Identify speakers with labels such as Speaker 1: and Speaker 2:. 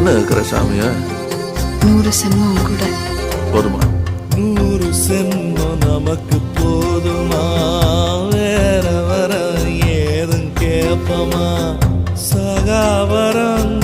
Speaker 1: என்ன இருக்கிற சாமியா?
Speaker 2: 100 சென்மம் கூட
Speaker 1: போதுமா?
Speaker 3: 100 சென்மம் நமக்கு போதுமா? வேற வர ஏதும் கேப்பமா? சகாவரம்